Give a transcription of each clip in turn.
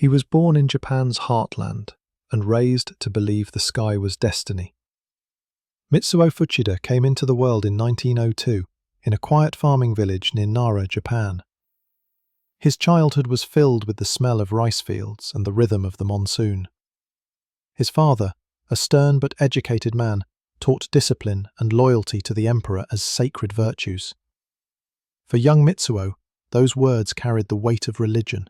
He was born in Japan's heartland and raised to believe the sky was destiny. Mitsuo Fuchida came into the world in 1902 in a quiet farming village near Nara, Japan. His childhood was filled with the smell of rice fields and the rhythm of the monsoon. His father, a stern but educated man, taught discipline and loyalty to the emperor as sacred virtues. For young Mitsuo, those words carried the weight of religion.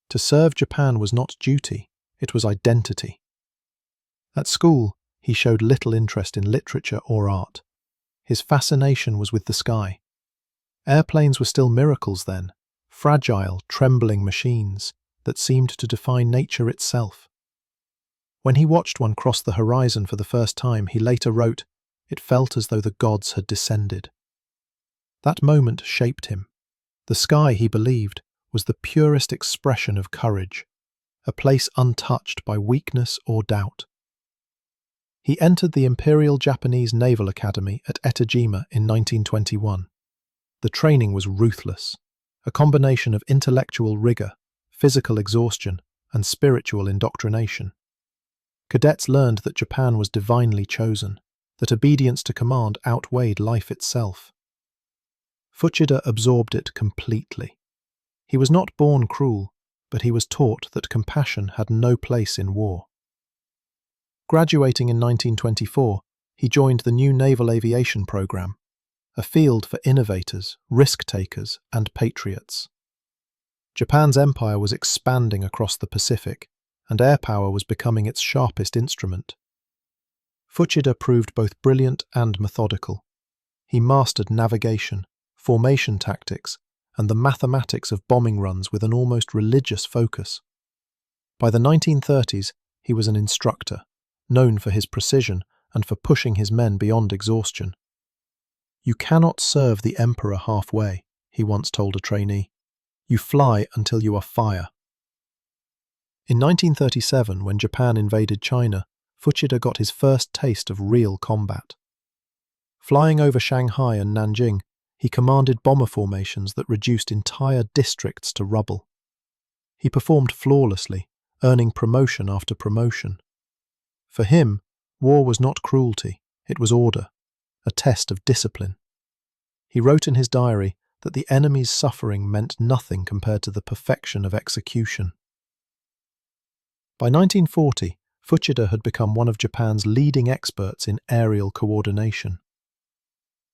To serve Japan was not duty, it was identity. At school, he showed little interest in literature or art. His fascination was with the sky. Airplanes were still miracles then, fragile, trembling machines that seemed to define nature itself. When he watched one cross the horizon for the first time, he later wrote, "It felt as though the gods had descended." That moment shaped him. The sky, he believed, was the purest expression of courage, a place untouched by weakness or doubt. He entered the Imperial Japanese Naval Academy at Etajima in 1921. The training was ruthless, a combination of intellectual rigor, physical exhaustion, and spiritual indoctrination. Cadets learned that Japan was divinely chosen, that obedience to command outweighed life itself. Fuchida absorbed it completely. He was not born cruel, but he was taught that compassion had no place in war. Graduating in 1924, he joined the new naval aviation program, a field for innovators, risk-takers, and patriots. Japan's empire was expanding across the Pacific, and air power was becoming its sharpest instrument. Fuchida proved both brilliant and methodical. He mastered navigation, formation tactics, and the mathematics of bombing runs with an almost religious focus. By the 1930s, he was an instructor, known for his precision and for pushing his men beyond exhaustion. "You cannot serve the emperor halfway," he once told a trainee. "You fly until you are fire." In 1937, when Japan invaded China, Fuchida got his first taste of real combat. Flying over Shanghai and Nanjing, he commanded bomber formations that reduced entire districts to rubble. He performed flawlessly, earning promotion after promotion. For him, war was not cruelty, it was order, a test of discipline. He wrote in his diary that the enemy's suffering meant nothing compared to the perfection of execution. By 1940, Fuchida had become one of Japan's leading experts in aerial coordination.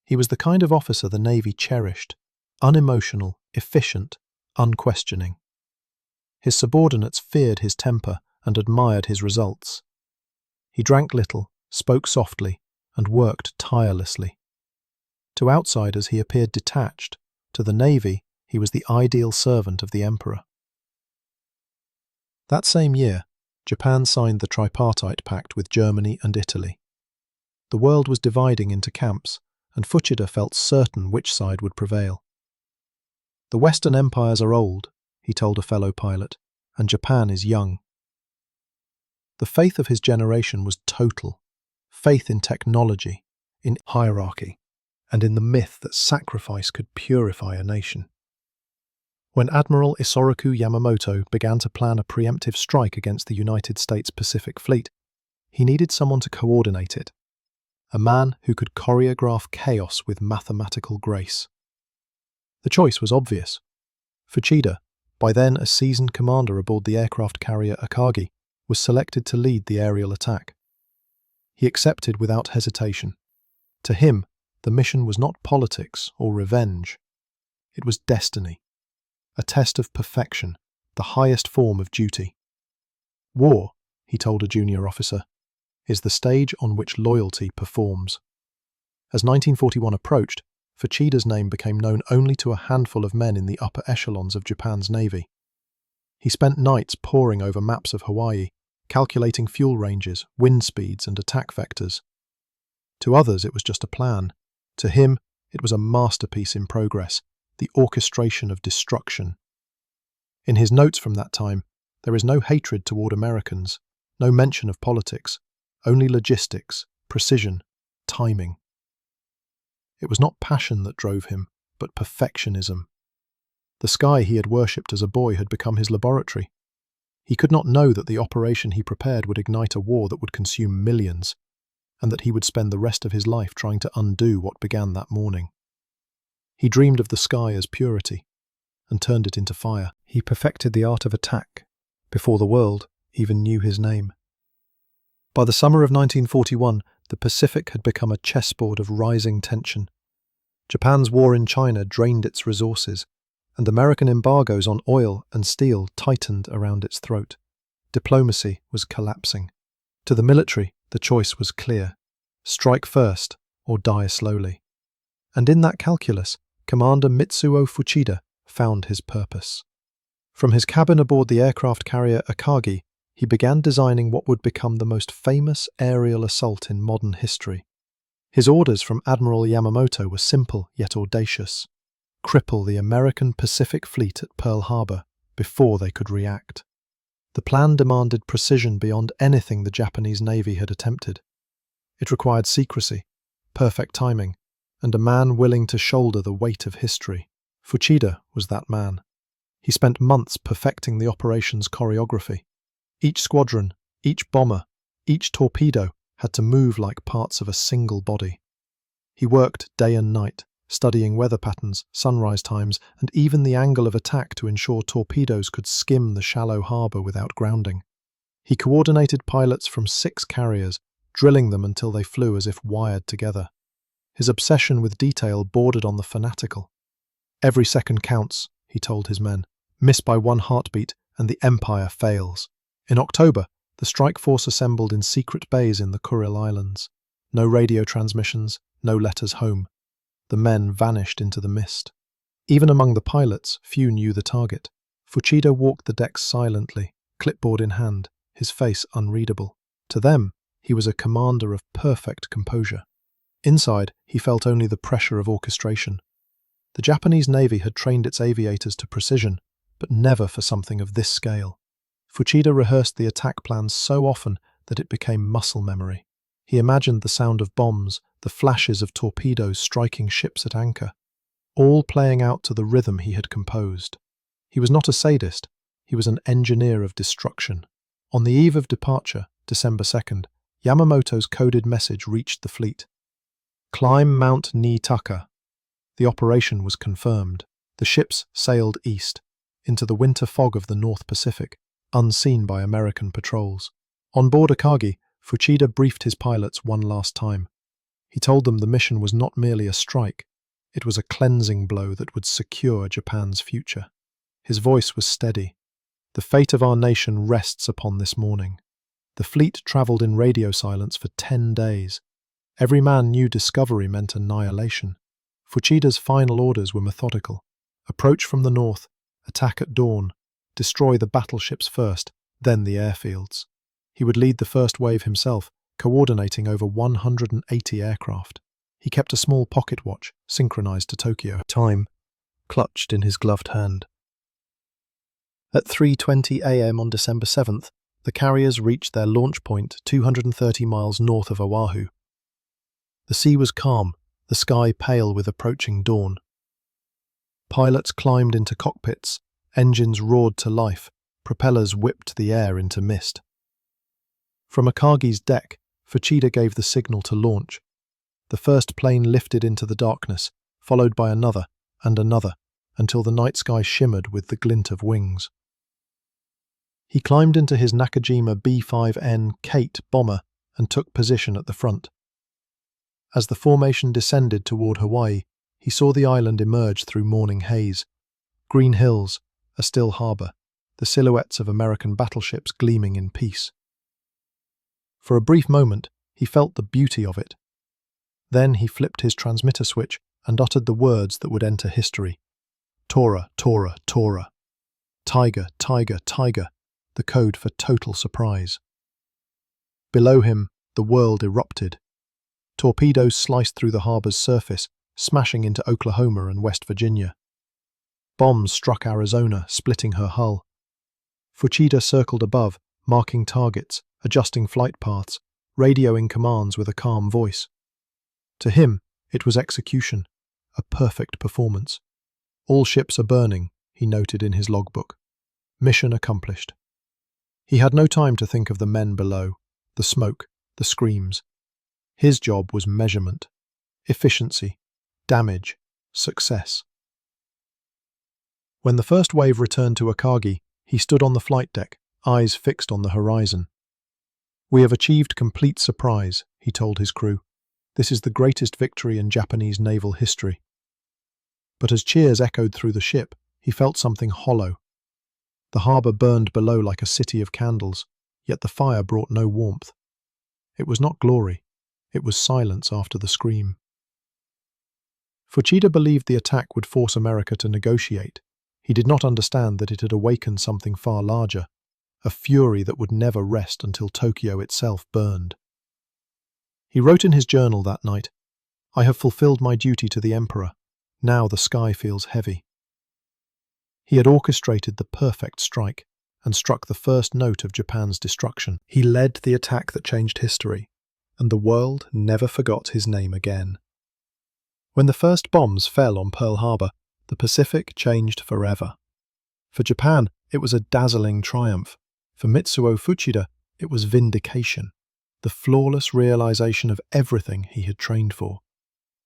He was the kind of officer the Navy cherished, unemotional, efficient, unquestioning. His subordinates feared his temper and admired his results. He drank little, spoke softly, and worked tirelessly. To outsiders he appeared detached. To the Navy, he was the ideal servant of the emperor. That same year, Japan signed the Tripartite Pact with Germany and Italy. The world was dividing into camps, and Fuchida felt certain which side would prevail. "The Western empires are old," he told a fellow pilot, "and Japan is young." The faith of his generation was total, faith in technology, in hierarchy, and in the myth that sacrifice could purify a nation. When Admiral Isoroku Yamamoto began to plan a preemptive strike against the United States Pacific Fleet, he needed someone to coordinate it, a man who could choreograph chaos with mathematical grace. The choice was obvious. Fuchida, by then a seasoned commander aboard the aircraft carrier Akagi, was selected to lead the aerial attack. He accepted without hesitation. To him, the mission was not politics or revenge. It was destiny, a test of perfection, the highest form of duty. "War," he told a junior officer, "is the stage on which loyalty performs." As 1941 approached, Fuchida's name became known only to a handful of men in the upper echelons of Japan's navy. He spent nights poring over maps of Hawaii, calculating fuel ranges, wind speeds, and attack vectors. To others, it was just a plan. To him, it was a masterpiece in progress, the orchestration of destruction. In his notes from that time, there is no hatred toward Americans, no mention of politics, only logistics, precision, timing. It was not passion that drove him, but perfectionism. The sky he had worshipped as a boy had become his laboratory. He could not know that the operation he prepared would ignite a war that would consume millions, and that he would spend the rest of his life trying to undo what began that morning. He dreamed of the sky as purity, and turned it into fire. He perfected the art of attack, before the world even knew his name. By the summer of 1941, the Pacific had become a chessboard of rising tension. Japan's war in China drained its resources, and American embargoes on oil and steel tightened around its throat. Diplomacy was collapsing. To the military, the choice was clear: strike first or die slowly. And in that calculus, Commander Mitsuo Fuchida found his purpose. From his cabin aboard the aircraft carrier Akagi, he began designing what would become the most famous aerial assault in modern history. His orders from Admiral Yamamoto were simple yet audacious: cripple the American Pacific Fleet at Pearl Harbor before they could react. The plan demanded precision beyond anything the Japanese Navy had attempted. It required secrecy, perfect timing, and a man willing to shoulder the weight of history. Fuchida was that man. He spent months perfecting the operation's choreography. Each squadron, each bomber, each torpedo had to move like parts of a single body. He worked day and night, studying weather patterns, sunrise times, and even the angle of attack to ensure torpedoes could skim the shallow harbour without grounding. He coordinated pilots from 6 carriers, drilling them until they flew as if wired together. His obsession with detail bordered on the fanatical. "Every second counts," he told his men. "Miss by 1 heartbeat and the empire fails." In October, the strike force assembled in secret bays in the Kuril Islands. No radio transmissions, no letters home. The men vanished into the mist. Even among the pilots, few knew the target. Fuchida walked the decks silently, clipboard in hand, his face unreadable. To them, he was a commander of perfect composure. Inside, he felt only the pressure of orchestration. The Japanese Navy had trained its aviators to precision, but never for something of this scale. Fuchida rehearsed the attack plans so often that it became muscle memory. He imagined the sound of bombs, the flashes of torpedoes striking ships at anchor, all playing out to the rhythm he had composed. He was not a sadist, he was an engineer of destruction. On the eve of departure, December 2nd, Yamamoto's coded message reached the fleet. "Climb Mount Niitaka." The operation was confirmed. The ships sailed east, into the winter fog of the North Pacific, unseen by American patrols. On board Akagi, Fuchida briefed his pilots one last time. He told them the mission was not merely a strike, it was a cleansing blow that would secure Japan's future. His voice was steady. "The fate of our nation rests upon this morning." The fleet travelled in radio silence for 10 days. Every man knew discovery meant annihilation. Fuchida's final orders were methodical. Approach from the north, attack at dawn, destroy the battleships first, then the airfields. He would lead the first wave himself, coordinating over 180 aircraft. He kept a small pocket watch, synchronized to Tokyo. Time clutched in his gloved hand. At 3:20 a.m. on December 7th, the carriers reached their launch point 230 miles north of Oahu. The sea was calm, the sky pale with approaching dawn. Pilots climbed into cockpits, engines roared to life, propellers whipped the air into mist. From Akagi's deck, Fuchida gave the signal to launch. The first plane lifted into the darkness, followed by another and another, until the night sky shimmered with the glint of wings. He climbed into his Nakajima B-5N Kate bomber and took position at the front. As the formation descended toward Hawaii, he saw the island emerge through morning haze. Green hills, a still harbour, the silhouettes of American battleships gleaming in peace. For a brief moment, he felt the beauty of it. Then he flipped his transmitter switch and uttered the words that would enter history. "Tora, Tora, Tora." Tiger, tiger, tiger, the code for total surprise. Below him, the world erupted. Torpedoes sliced through the harbour's surface, smashing into Oklahoma and West Virginia. Bombs struck Arizona, splitting her hull. Fuchida circled above, marking targets, adjusting flight paths, radioing commands with a calm voice. To him, it was execution, a perfect performance. "All ships are burning," he noted in his logbook. "Mission accomplished." He had no time to think of the men below, the smoke, the screams. His job was measurement, efficiency, damage, success. When the first wave returned to Akagi, he stood on the flight deck, eyes fixed on the horizon. "We have achieved complete surprise," he told his crew. "This is the greatest victory in Japanese naval history." But as cheers echoed through the ship, he felt something hollow. The harbour burned below like a city of candles, yet the fire brought no warmth. It was not glory, it was silence after the scream. Fuchida believed the attack would force America to negotiate. He did not understand that it had awakened something far larger, a fury that would never rest until Tokyo itself burned. He wrote in his journal that night, "I have fulfilled my duty to the Emperor. Now the sky feels heavy." He had orchestrated the perfect strike and struck the first note of Japan's destruction. He led the attack that changed history, and the world never forgot his name again. When the first bombs fell on Pearl Harbor, the Pacific changed forever. For Japan, it was a dazzling triumph. For Mitsuo Fuchida, it was vindication, the flawless realization of everything he had trained for.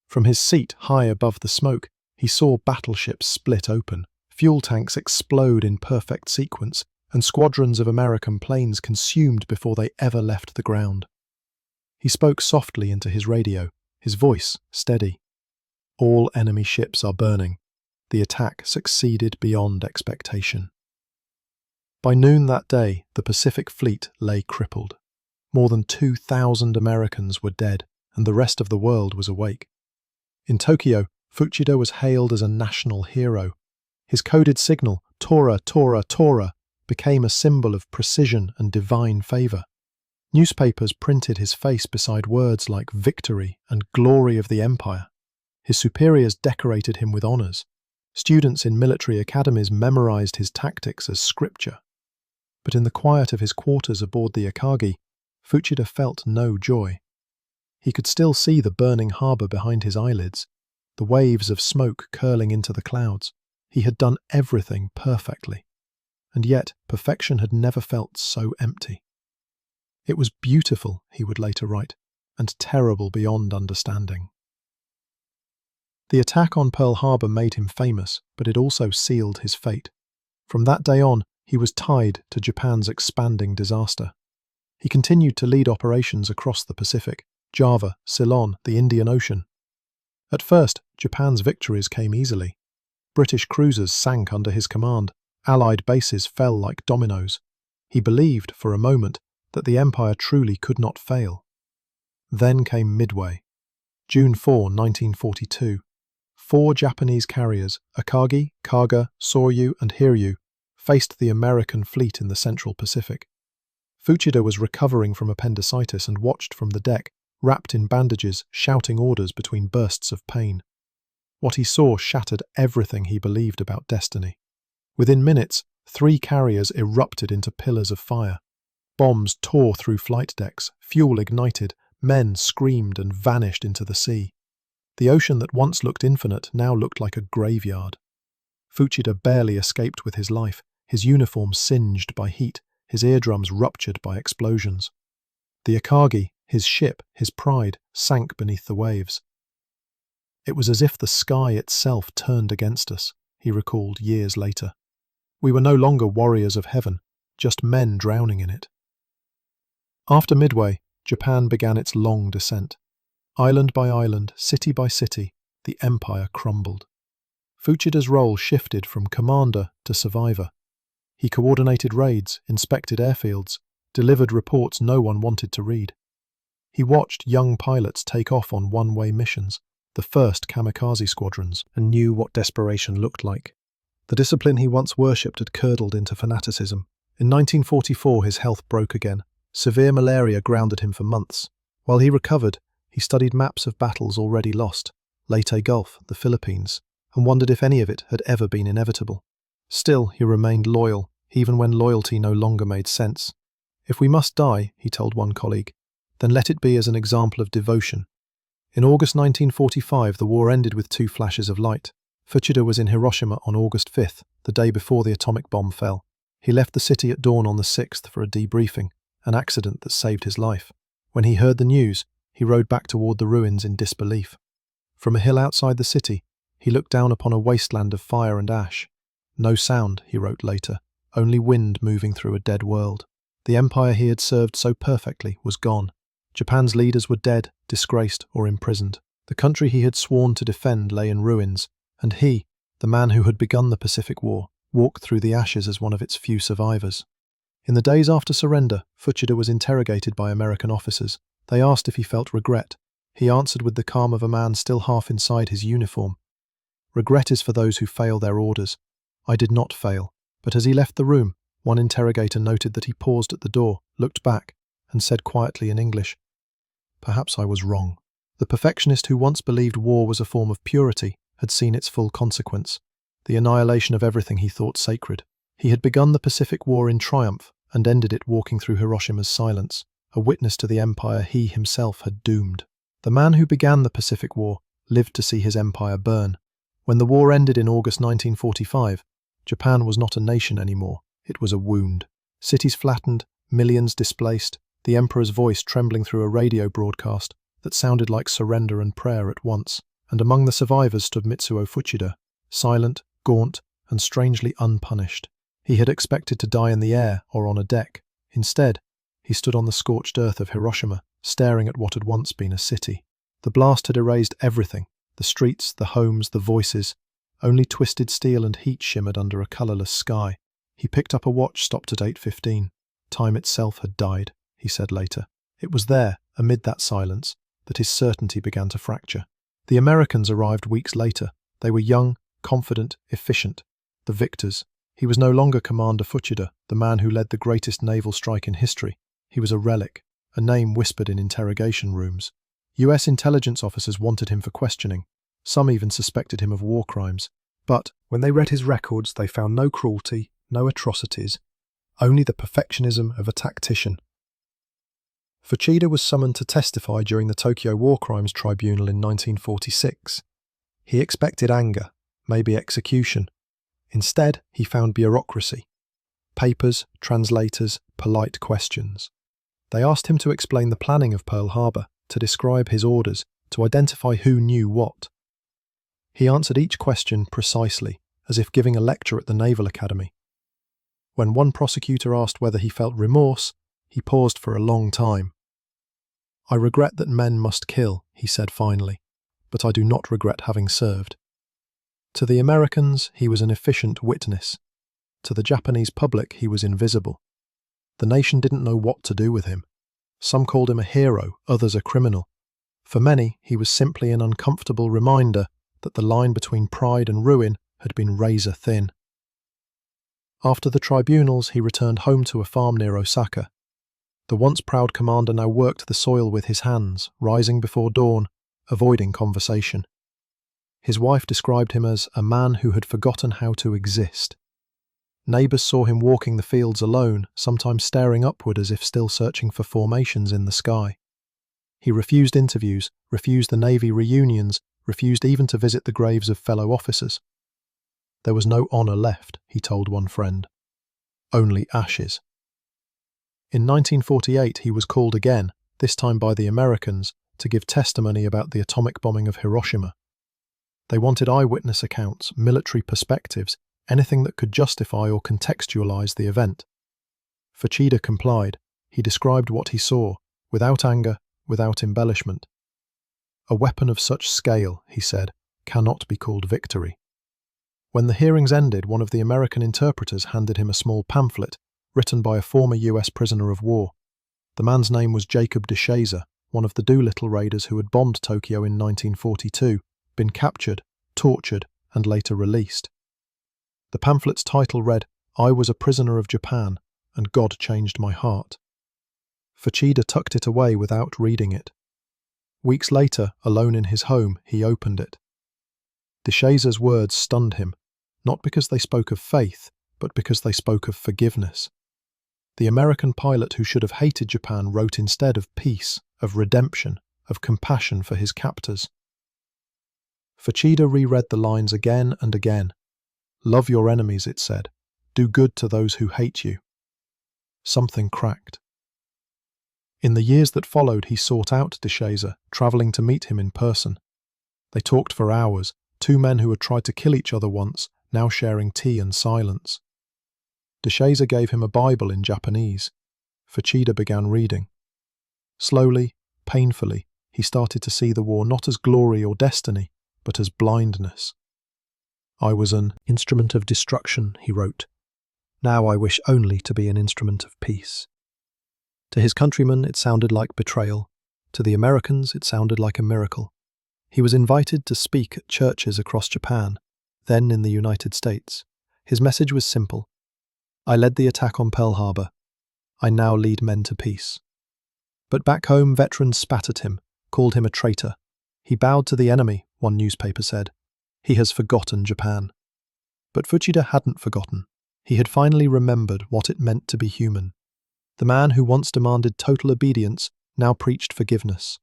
From his seat high above the smoke, he saw battleships split open, fuel tanks explode in perfect sequence, and squadrons of American planes consumed before they ever left the ground. He spoke softly into his radio, his voice steady. "All enemy ships are burning. The attack succeeded beyond expectation." By noon that day, the Pacific Fleet lay crippled. More than 2,000 Americans were dead, and the rest of the world was awake. In Tokyo, Fuchida was hailed as a national hero. His coded signal, Tora, Tora, Tora, became a symbol of precision and divine favour. Newspapers printed his face beside words like victory and glory of the empire. His superiors decorated him with honours. Students in military academies memorised his tactics as scripture. But in the quiet of his quarters aboard the Akagi, Fuchida felt no joy. He could still see the burning harbour behind his eyelids, the waves of smoke curling into the clouds. He had done everything perfectly, and yet perfection had never felt so empty. It was beautiful, he would later write, and terrible beyond understanding. The attack on Pearl Harbor made him famous, but it also sealed his fate. From that day on, he was tied to Japan's expanding disaster. He continued to lead operations across the Pacific, Java, Ceylon, the Indian Ocean. At first, Japan's victories came easily. British cruisers sank under his command. Allied bases fell like dominoes. He believed, for a moment, that the empire truly could not fail. Then came Midway. June 4, 1942. 4 Japanese carriers, Akagi, Kaga, Soryu, and Hiryu, faced the American fleet in the Central Pacific. Fuchida was recovering from appendicitis and watched from the deck, wrapped in bandages, shouting orders between bursts of pain. What he saw shattered everything he believed about destiny. Within minutes, 3 carriers erupted into pillars of fire. Bombs tore through flight decks, fuel ignited, men screamed and vanished into the sea. The ocean that once looked infinite now looked like a graveyard. Fuchida barely escaped with his life, his uniform singed by heat, his eardrums ruptured by explosions. The Akagi, his ship, his pride, sank beneath the waves. "It was as if the sky itself turned against us," he recalled years later. "We were no longer warriors of heaven, just men drowning in it." After Midway, Japan began its long descent. Island by island, city by city, the empire crumbled. Fuchida's role shifted from commander to survivor. He coordinated raids, inspected airfields, delivered reports no one wanted to read. He watched young pilots take off on one-way missions, the first kamikaze squadrons, and knew what desperation looked like. The discipline he once worshipped had curdled into fanaticism. In 1944, his health broke again. Severe malaria grounded him for months. While he recovered, he studied maps of battles already lost, Leyte Gulf, the Philippines, and wondered if any of it had ever been inevitable. Still, he remained loyal, even when loyalty no longer made sense. "If we must die," he told one colleague, "then let it be as an example of devotion." In August 1945, the war ended with 2 flashes of light. Fuchida was in Hiroshima on August 5th, the day before the atomic bomb fell. He left the city at dawn on the 6th for a debriefing, an accident that saved his life. When he heard the news, he rode back toward the ruins in disbelief. From a hill outside the city, he looked down upon a wasteland of fire and ash. No sound, he wrote later, only wind moving through a dead world. The empire he had served so perfectly was gone. Japan's leaders were dead, disgraced, or imprisoned. The country he had sworn to defend lay in ruins, and he, the man who had begun the Pacific War, walked through the ashes as one of its few survivors. In the days after surrender, Fuchida was interrogated by American officers. They asked if he felt regret. He answered with the calm of a man still half inside his uniform. "Regret is for those who fail their orders. I did not fail." But as he left the room, one interrogator noted that he paused at the door, looked back, and said quietly in English, "Perhaps I was wrong." The perfectionist who once believed war was a form of purity had seen its full consequence, the annihilation of everything he thought sacred. He had begun the Pacific War in triumph and ended it walking through Hiroshima's silence, a witness to the empire he himself had doomed. The man who began the Pacific War lived to see his empire burn. When the war ended in August 1945, Japan was not a nation anymore, it was a wound. Cities flattened, millions displaced, the emperor's voice trembling through a radio broadcast that sounded like surrender and prayer at once. And among the survivors stood Mitsuo Fuchida, silent, gaunt, and strangely unpunished. He had expected to die in the air or on a deck. Instead, he stood on the scorched earth of Hiroshima, staring at what had once been a city. The blast had erased everything, the streets, the homes, the voices. Only twisted steel and heat shimmered under a colourless sky. He picked up a watch stopped at 8:15. Time itself had died, he said later. It was there, amid that silence, that his certainty began to fracture. The Americans arrived weeks later. They were young, confident, efficient. The victors. He was no longer Commander Fuchida, the man who led the greatest naval strike in history. He was a relic, a name whispered in interrogation rooms. US intelligence officers wanted him for questioning. Some even suspected him of war crimes. But when they read his records, they found no cruelty, no atrocities, only the perfectionism of a tactician. Fuchida was summoned to testify during the Tokyo War Crimes Tribunal in 1946. He expected anger, maybe execution. Instead, he found bureaucracy. Papers, translators, polite questions. They asked him to explain the planning of Pearl Harbor, to describe his orders, to identify who knew what. He answered each question precisely, as if giving a lecture at the Naval Academy. When one prosecutor asked whether he felt remorse, he paused for a long time. "I regret that men must kill," he said finally, "but I do not regret having served." To the Americans, he was an efficient witness. To the Japanese public, he was invisible. The nation didn't know what to do with him. Some called him a hero, others a criminal. For many, he was simply an uncomfortable reminder that the line between pride and ruin had been razor thin. After the tribunals, he returned home to a farm near Osaka. The once proud commander now worked the soil with his hands, rising before dawn, avoiding conversation. His wife described him as a man who had forgotten how to exist. Neighbours saw him walking the fields alone, sometimes staring upward as if still searching for formations in the sky. He refused interviews, refused the Navy reunions, refused even to visit the graves of fellow officers. There was no honour left, he told one friend. Only ashes. In 1948 he was called again, this time by the Americans, to give testimony about the atomic bombing of Hiroshima. They wanted eyewitness accounts, military perspectives, anything that could justify or contextualize the event. Fuchida complied. He described what he saw, without anger, without embellishment. "A weapon of such scale," he said, "cannot be called victory." When the hearings ended, one of the American interpreters handed him a small pamphlet written by a former US prisoner of war. The man's name was Jacob DeShazer, one of the Doolittle raiders who had bombed Tokyo in 1942, been captured, tortured, and later released. The pamphlet's title read, "I was a prisoner of Japan, and God changed my heart." Fuchida tucked it away without reading it. Weeks later, alone in his home, he opened it. DeShazer's words stunned him, not because they spoke of faith, but because they spoke of forgiveness. The American pilot who should have hated Japan wrote instead of peace, of redemption, of compassion for his captors. Fuchida reread the lines again and again. "Love your enemies," it said. Do good to those who hate you. Something cracked. In the years that followed, he sought out DeShazer, travelling to meet him in person. They talked for hours, two men who had tried to kill each other once, now sharing tea and silence. DeShazer gave him a Bible in Japanese. Fuchida began reading. Slowly, painfully, he started to see the war not as glory or destiny, but as blindness. I was an instrument of destruction, he wrote. Now I wish only to be an instrument of peace. To his countrymen, it sounded like betrayal. To the Americans, it sounded like a miracle. He was invited to speak at churches across Japan, then in the United States. His message was simple. I led the attack on Pearl Harbor. I now lead men to peace. But back home, veterans spat at him, called him a traitor. He bowed to the enemy, one newspaper said. He has forgotten Japan. But Fuchida hadn't forgotten. He had finally remembered what it meant to be human. The man who once demanded total obedience now preached forgiveness.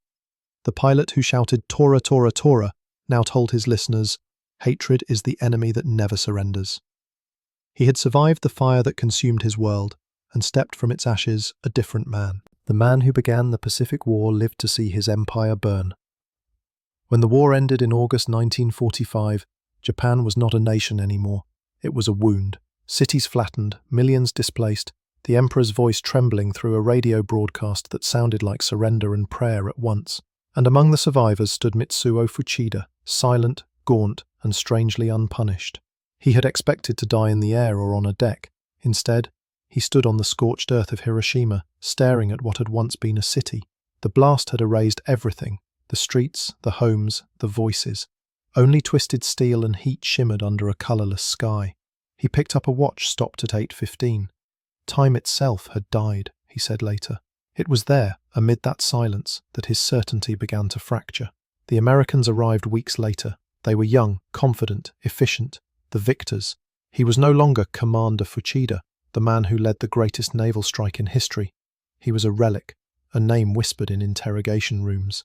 The pilot who shouted Tora, Tora, Tora now told his listeners, hatred is the enemy that never surrenders. He had survived the fire that consumed his world and stepped from its ashes a different man. The man who began the Pacific War lived to see his empire burn. When the war ended in August 1945, Japan was not a nation anymore. It was a wound. Cities flattened, millions displaced, the emperor's voice trembling through a radio broadcast that sounded like surrender and prayer at once. And among the survivors stood Mitsuo Fuchida, silent, gaunt, and strangely unpunished. He had expected to die in the air or on a deck. Instead, he stood on the scorched earth of Hiroshima, staring at what had once been a city. The blast had erased everything, the streets, the homes, the voices. Only twisted steel and heat shimmered under a colourless sky. He picked up a watch stopped at 8:15. Time itself had died, he said later. It was there, amid that silence, that his certainty began to fracture. The Americans arrived weeks later. They were young, confident, efficient, the victors. He was no longer Commander Fuchida, the man who led the greatest naval strike in history. He was a relic, a name whispered in interrogation rooms.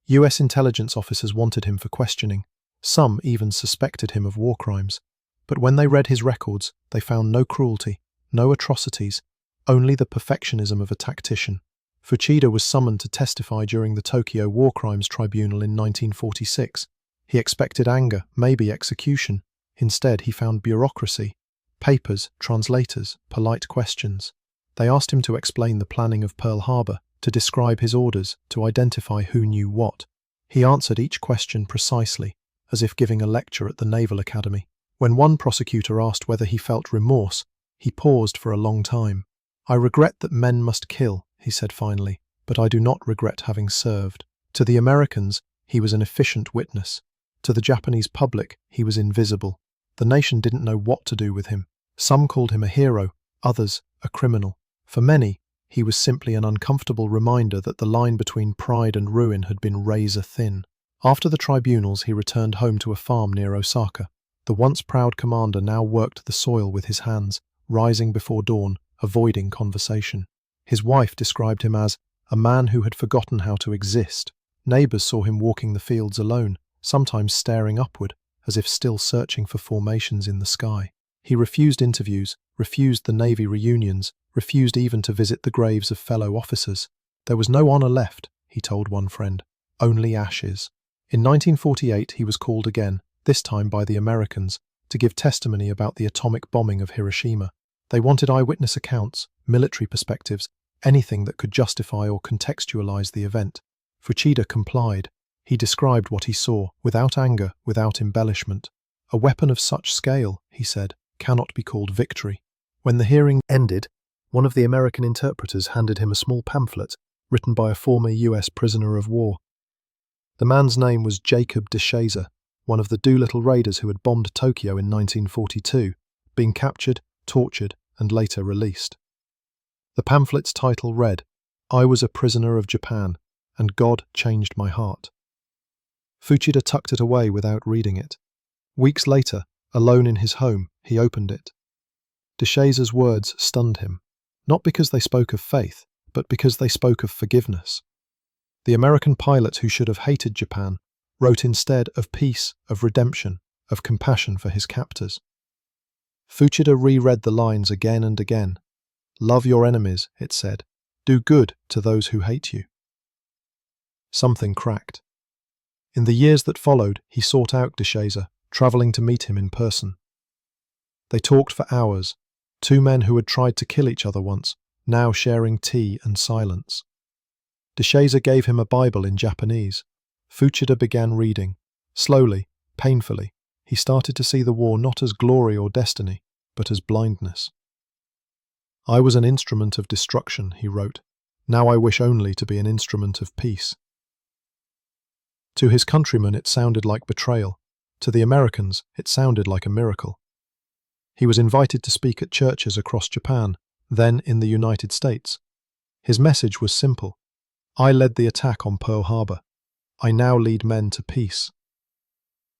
US intelligence officers wanted him for questioning. Some even suspected him of war crimes. But when they read his records, they found no cruelty, no atrocities, only the perfectionism of a tactician. Fuchida was summoned to testify during the Tokyo War Crimes Tribunal in 1946. He expected anger, maybe execution. Instead, he found bureaucracy, papers, translators, polite questions. They asked him to explain the planning of Pearl Harbor, to describe his orders, to identify who knew what. He answered each question precisely, as if giving a lecture at the Naval Academy. When one prosecutor asked whether he felt remorse, he paused for a long time. I regret that men must kill, he said finally, but I do not regret having served. To the Americans, he was an efficient witness. To the Japanese public, he was invisible. The nation didn't know what to do with him. Some called him a hero, others a criminal. For many, he was simply an uncomfortable reminder that the line between pride and ruin had been razor thin. After the tribunals, he returned home to a farm near Osaka. The once proud commander now worked the soil with his hands, rising before dawn, avoiding conversation. His wife described him as a man who had forgotten how to exist. Neighbours saw him walking the fields alone, sometimes staring upward, as if still searching for formations in the sky. He refused interviews, refused the Navy reunions, refused even to visit the graves of fellow officers. There was no honour left, he told one friend, only ashes. In 1948 he was called again, this time by the Americans, to give testimony about the atomic bombing of Hiroshima. They wanted eyewitness accounts, military perspectives, anything that could justify or contextualize the event. Fuchida complied. He described what he saw, without anger, without embellishment. A weapon of such scale, he said, cannot be called victory. When the hearing ended, one of the American interpreters handed him a small pamphlet written by a former US prisoner of war. The man's name was Jacob DeShazer, one of the Doolittle raiders who had bombed Tokyo in 1942, being captured, tortured, and later released. The pamphlet's title read, "I was a prisoner of Japan, and God changed my heart." Fuchida tucked it away without reading it. Weeks later, alone in his home, he opened it. DeShazer's words stunned him, not because they spoke of faith, but because they spoke of forgiveness. The American pilot who should have hated Japan wrote instead of peace, of redemption, of compassion for his captors. Fuchida reread the lines again and again. "Love your enemies," it said. "Do good to those who hate you." Something cracked. In the years that followed, he sought out DeShazer, travelling to meet him in person. They talked for hours, two men who had tried to kill each other once, now sharing tea and silence. DeShazer gave him a Bible in Japanese. Fuchida began reading. Slowly, painfully, he started to see the war not as glory or destiny, but as blindness. "I was an instrument of destruction," he wrote. "Now I wish only to be an instrument of peace." To his countrymen it sounded like betrayal. To the Americans it sounded like a miracle. He was invited to speak at churches across Japan, then in the United States. His message was simple. "I led the attack on Pearl Harbor. I now lead men to peace."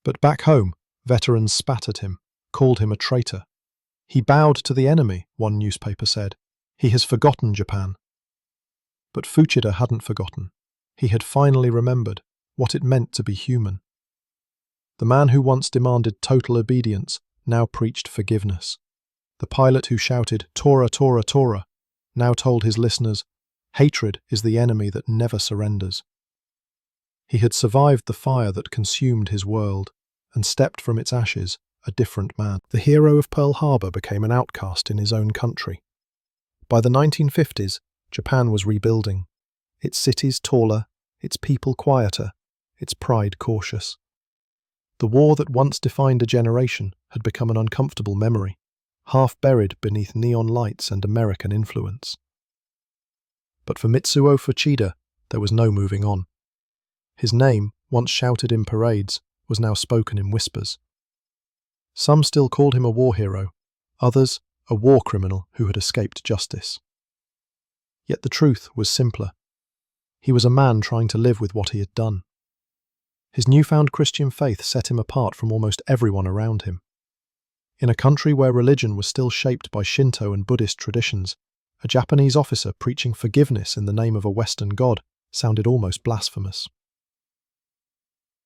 But back home, veterans spat at him, called him a traitor. "He bowed to the enemy," one newspaper said. "He has forgotten Japan." But Fuchida hadn't forgotten. He had finally remembered what it meant to be human. The man who once demanded total obedience now preached forgiveness. The pilot who shouted, "Tora, Tora, Tora," now told his listeners, "Hatred is the enemy that never surrenders." He had survived the fire that consumed his world and stepped from its ashes a different man. The hero of Pearl Harbor became an outcast in his own country. By the 1950s, Japan was rebuilding. Its cities taller, its people quieter, its pride cautious. The war that once defined a generation had become an uncomfortable memory, half buried beneath neon lights and American influence. But for Mitsuo Fuchida, there was no moving on. His name, once shouted in parades, was now spoken in whispers. Some still called him a war hero, others a war criminal who had escaped justice. Yet the truth was simpler. He was a man trying to live with what he had done. His newfound Christian faith set him apart from almost everyone around him. In a country where religion was still shaped by Shinto and Buddhist traditions, a Japanese officer preaching forgiveness in the name of a Western god sounded almost blasphemous.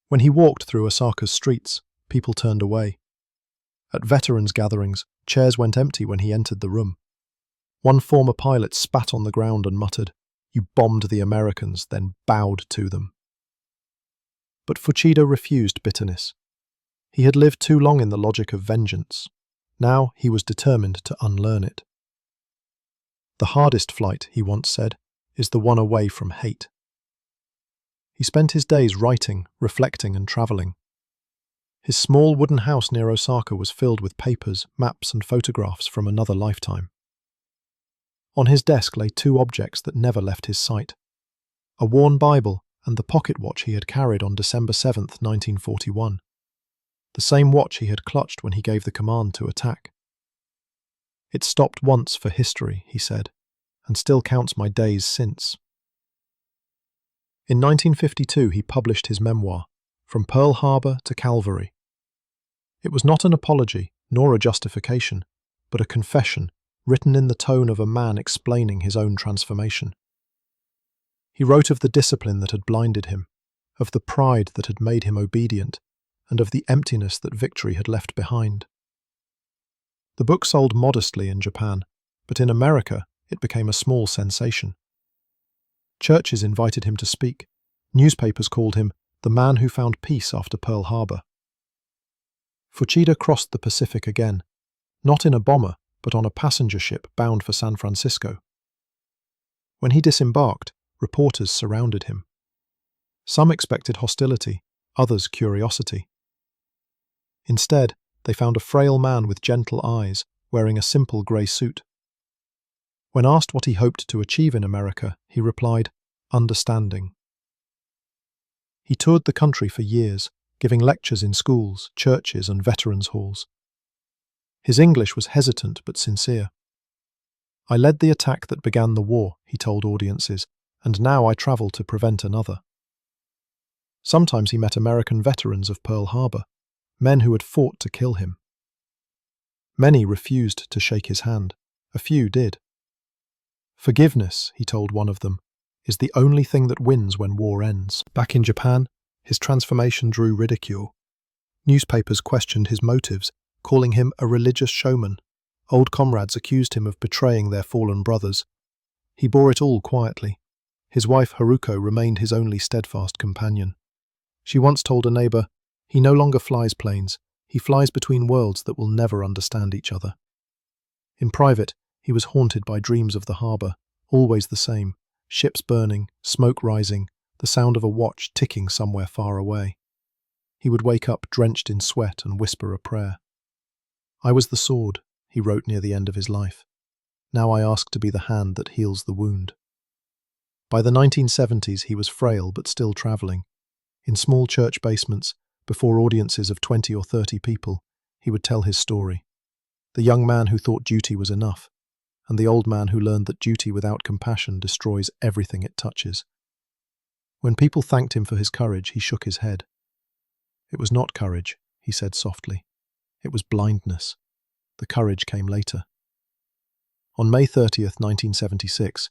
When he walked through Osaka's streets, people turned away. At veterans' gatherings, chairs went empty when he entered the room. One former pilot spat on the ground and muttered, "You bombed the Americans, then bowed to them." But Fuchida refused bitterness. He had lived too long in the logic of vengeance. Now he was determined to unlearn it. "The hardest flight," he once said, "is the one away from hate." He spent his days writing, reflecting, and travelling. His small wooden house near Osaka was filled with papers, maps, and photographs from another lifetime. On his desk lay two objects that never left his sight: a worn Bible and the pocket watch he had carried on December 7th, 1941. The same watch he had clutched when he gave the command to attack. "It stopped once for history," he said, "and still counts my days since." In 1952 he published his memoir, From Pearl Harbor to Calvary. It was not an apology, nor a justification, but a confession written in the tone of a man explaining his own transformation. He wrote of the discipline that had blinded him, of the pride that had made him obedient, and of the emptiness that victory had left behind. The book sold modestly in Japan, but in America it became a small sensation. Churches invited him to speak. Newspapers called him the man who found peace after Pearl Harbor. Fuchida crossed the Pacific again, not in a bomber, but on a passenger ship bound for San Francisco. When he disembarked, reporters surrounded him. Some expected hostility, others curiosity. Instead, they found a frail man with gentle eyes, wearing a simple grey suit. When asked what he hoped to achieve in America, he replied, "Understanding." He toured the country for years, giving lectures in schools, churches, and veterans' halls. His English was hesitant but sincere. "I led the attack that began the war," he told audiences, "and now I travel to prevent another." Sometimes he met American veterans of Pearl Harbor, men who had fought to kill him. Many refused to shake his hand. A few did. "Forgiveness," he told one of them, "is the only thing that wins when war ends." Back in Japan, his transformation drew ridicule. Newspapers questioned his motives, calling him a religious showman. Old comrades accused him of betraying their fallen brothers. He bore it all quietly. His wife Haruko remained his only steadfast companion. She once told a neighbor, "He no longer flies planes, he flies between worlds that will never understand each other." In private, he was haunted by dreams of the harbour, always the same: ships burning, smoke rising, the sound of a watch ticking somewhere far away. He would wake up drenched in sweat and whisper a prayer. "I was the sword," he wrote near the end of his life. "Now I ask to be the hand that heals the wound." By the 1970s, he was frail but still travelling. In small church basements, before audiences of 20 or 30 people, he would tell his story. The young man who thought duty was enough, and the old man who learned that duty without compassion destroys everything it touches. When people thanked him for his courage, he shook his head. "It was not courage," he said softly. "It was blindness. The courage came later." On May 30th, 1976,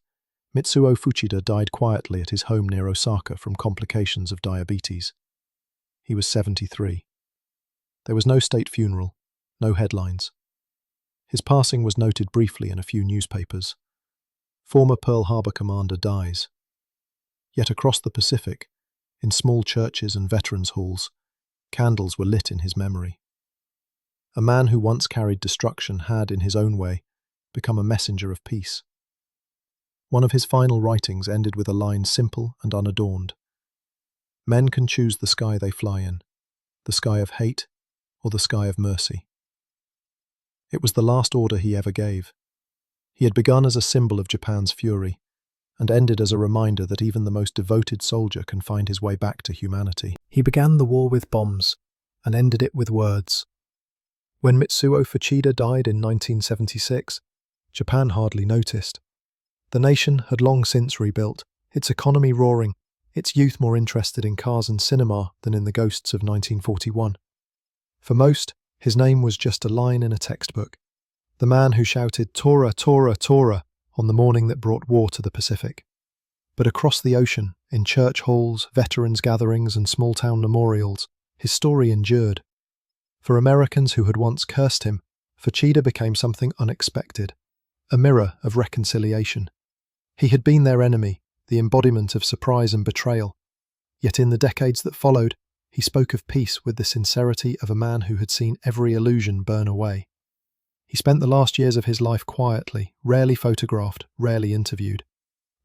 Mitsuo Fuchida died quietly at his home near Osaka from complications of diabetes. He was 73. There was no state funeral, no headlines. His passing was noted briefly in a few newspapers. Former Pearl Harbor commander dies. Yet across the Pacific, in small churches and veterans' halls, candles were lit in his memory. A man who once carried destruction had, in his own way, become a messenger of peace. One of his final writings ended with a line simple and unadorned: "Men can choose the sky they fly in, the sky of hate or the sky of mercy." It was the last order he ever gave. He had begun as a symbol of Japan's fury, and ended as a reminder that even the most devoted soldier can find his way back to humanity. He began the war with bombs, and ended it with words. When Mitsuo Fuchida died in 1976, Japan hardly noticed. The nation had long since rebuilt, its economy roaring, its youth more interested in cars and cinema than in the ghosts of 1941. For most, his name was just a line in a textbook. The man who shouted "Tora, Tora, Tora" on the morning that brought war to the Pacific. But across the ocean, in church halls, veterans' gatherings and small-town memorials, his story endured. For Americans who had once cursed him, Fuchida became something unexpected, a mirror of reconciliation. He had been their enemy, the embodiment of surprise and betrayal. Yet in the decades that followed, he spoke of peace with the sincerity of a man who had seen every illusion burn away. He spent the last years of his life quietly, rarely photographed, rarely interviewed.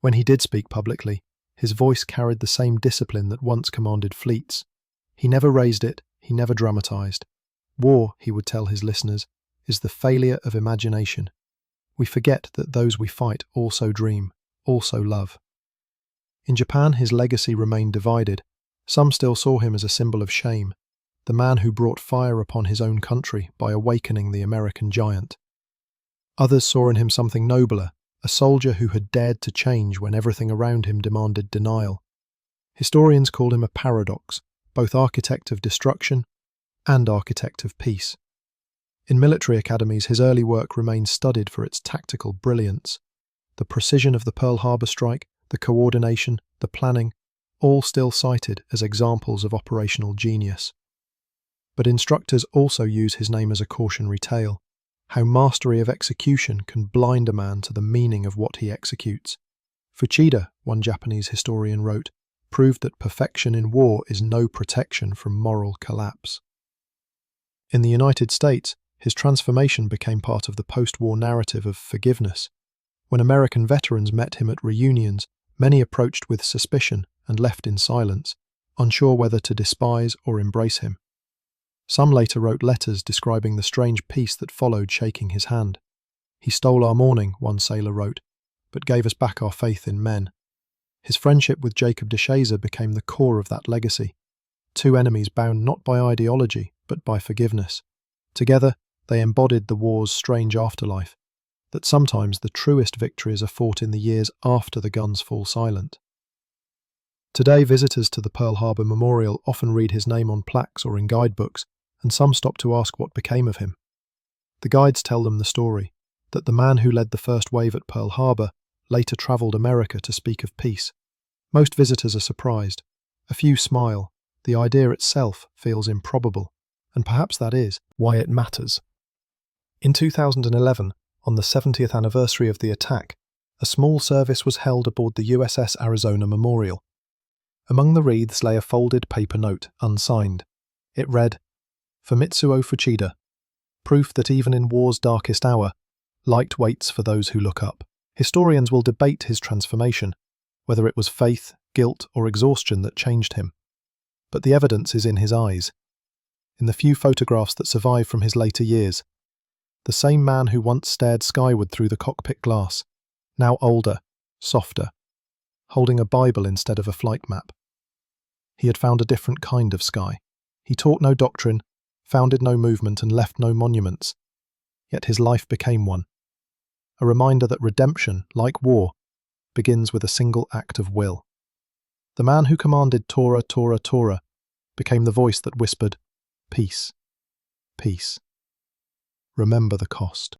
When he did speak publicly, his voice carried the same discipline that once commanded fleets. He never raised it, he never dramatized. War, he would tell his listeners, is the failure of imagination. We forget that those we fight also dream, also love. In Japan, his legacy remained divided. Some still saw him as a symbol of shame, the man who brought fire upon his own country by awakening the American giant. Others saw in him something nobler, a soldier who had dared to change when everything around him demanded denial. Historians called him a paradox, both architect of destruction and architect of peace. In military academies, his early work remains studied for its tactical brilliance. The precision of the Pearl Harbor strike, the coordination, the planning, all still cited as examples of operational genius. But instructors also use his name as a cautionary tale, how mastery of execution can blind a man to the meaning of what he executes. Fuchida, one Japanese historian wrote, proved that perfection in war is no protection from moral collapse. In the United States, his transformation became part of the post-war narrative of forgiveness. When American veterans met him at reunions, many approached with suspicion and left in silence, unsure whether to despise or embrace him. Some later wrote letters describing the strange peace that followed shaking his hand. "He stole our mourning," one sailor wrote, "but gave us back our faith in men." His friendship with Jacob DeShazer became the core of that legacy. Two enemies bound not by ideology, but by forgiveness. Together, they embodied the war's strange afterlife, that sometimes the truest victories are fought in the years after the guns fall silent. Today, visitors to the Pearl Harbor Memorial often read his name on plaques or in guidebooks, and some stop to ask what became of him. The guides tell them the story, that the man who led the first wave at Pearl Harbor later travelled America to speak of peace. Most visitors are surprised. A few smile. The idea itself feels improbable, and perhaps that is why it matters. In 2011, on the 70th anniversary of the attack, a small service was held aboard the USS Arizona Memorial. Among the wreaths lay a folded paper note, unsigned. It read, "For Mitsuo Fuchida, proof that even in war's darkest hour, light waits for those who look up." Historians will debate his transformation, whether it was faith, guilt, or exhaustion that changed him. But the evidence is in his eyes. In the few photographs that survive from his later years, the same man who once stared skyward through the cockpit glass, now older, softer, holding a Bible instead of a flight map. He had found a different kind of sky. He taught no doctrine, founded no movement, and left no monuments. Yet his life became one. A reminder that redemption, like war, begins with a single act of will. The man who commanded Tora, Tora, Tora became the voice that whispered, "Peace, peace. Remember the cost."